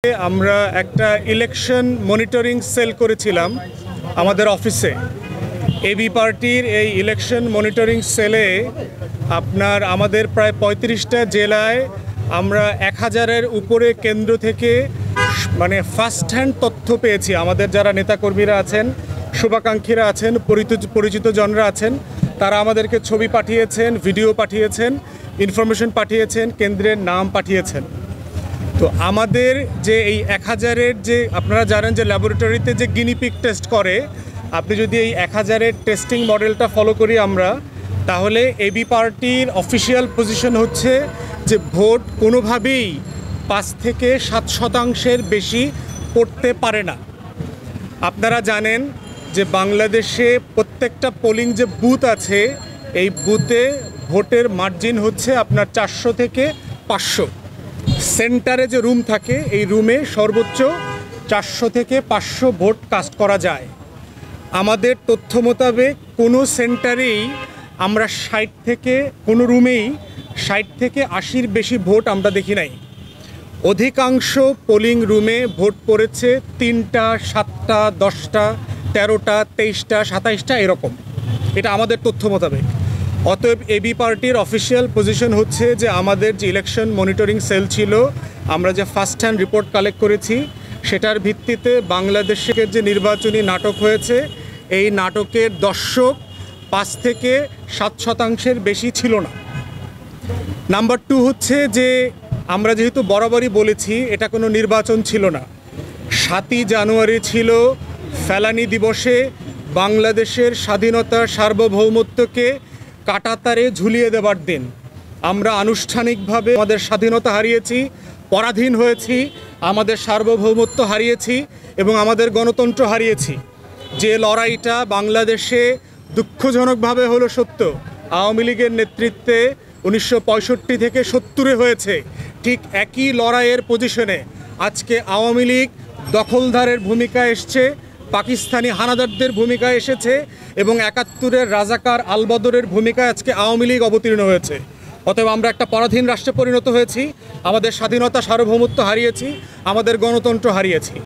আমরা একটা election monitoring cell করেছিলাম আমাদের অফিসে। এবি পার্টির এই ইলেকশন মনিটরিং সেলে আমাদের প্রায় ৩৫টা জেলায় আমরা ১০০০-এর উপরে কেন্দ্র থেকে ফার্স্ট হ্যান্ড তথ্য পেয়েছি। আমাদের যারা নেতাকর্মীরা আছেন, শুভাকাঙ্ক্ষীরা আছেন, পরিচিত জনরা আছেন, তারা আমাদেরকে ছবি পাঠিয়েছেন, ভিডিও পাঠিয়েছেন, ইনফরমেশন পাঠিয়েছেন, কেন্দ্রের নাম পাঠিয়েছেন। তো আমাদের যে এই ১০০০-এর যে আপনারা জানেন যে ল্যাবরেটরিতে যে গিনিপিগ টেস্ট করে, আপনি যদি এই ১০০০-এর টেস্টিং মডেলটা ফলো করি আমরা, তাহলে এবি পার্টির অফিসিয়াল পজিশন হচ্ছে যে ভোট কোনোভাবেই ৫ থেকে ৭% বেশি পড়তে পারে না। আপনারা জানেন যে বাংলাদেশে প্রত্যেকটা পোলিং যে বুথ আছে, এই বুথে ভোটের মার্জিন হচ্ছে আপনার ৪০০ থেকে ৫০০। সেন্টারে যে রুম থাকে, এই রুমে সর্বোচ্চ ৪০০ থেকে ৫০০ ভোট কাস্ট করা যায়। আমাদের তথ্য মোতাবেক কোনো সেন্টারেই আমরা ৬০ থেকে কোনো রুমেই ৬০ থেকে ৮০-র বেশি ভোট আমরা দেখি নাই। অধিকাংশ পোলিং রুমে ভোট পড়েছে ৩টা, ৭টা, ১০টা, ১৩টা, ২৩টা, ২৭টা এরকম। এটা আমাদের তথ্য মোতাবেক। অতএব এবি পার্টির অফিসিয়াল পজিশন হচ্ছে যে আমাদের যে ইলেকশন মনিটরিং সেল ছিল, আমরা যে ফার্স্ট হ্যান্ড রিপোর্ট কালেক্ট করেছি, সেটার ভিত্তিতে বাংলাদেশের যে নির্বাচনী নাটক হয়েছে, এই নাটকের দর্শক ৫ থেকে ৭% বেশি ছিল না। নাম্বার 2 হচ্ছে যে আমরা যেহেতু বরাবরই বলেছি এটা কোনো নির্বাচন ছিল না। ৭ই জানুয়ারি ছিল ফেলানি দিবসে বাংলাদেশের স্বাধীনতা সার্বভৌমত্বকে কাঁটাতারে ঝুলিয়ে দেবার দিন। আমরা আনুষ্ঠানিকভাবে আমাদের স্বাধীনতা হারিয়েছি, পরাধীন হয়েছি, আমাদের সার্বভৌমত্ব হারিয়েছি এবং আমাদের গণতন্ত্র হারিয়েছি। যে লড়াইটা বাংলাদেশে দুঃখজনকভাবে হলো সত্য, আওয়ামী লীগের নেতৃত্বে ১৯৬৫ থেকে ৭০-এ হয়েছে, ঠিক একই লড়াইয়ের পজিশনে আজকে আওয়ামী লীগ দখলদারের ভূমিকা এসছে, পাকিস্তানি হানাদারদের ভূমিকা এসেছে এবং ৭১-এর রাজাকার আলবদরের ভূমিকায় আজকে আওয়ামী লীগ অবতীর্ণ হয়েছে। অতএব আমরা একটা পরাধীন রাষ্ট্রে পরিণত হয়েছি, আমাদের স্বাধীনতা সার্বভৌমত্ব হারিয়েছি, আমাদের গণতন্ত্র হারিয়েছি।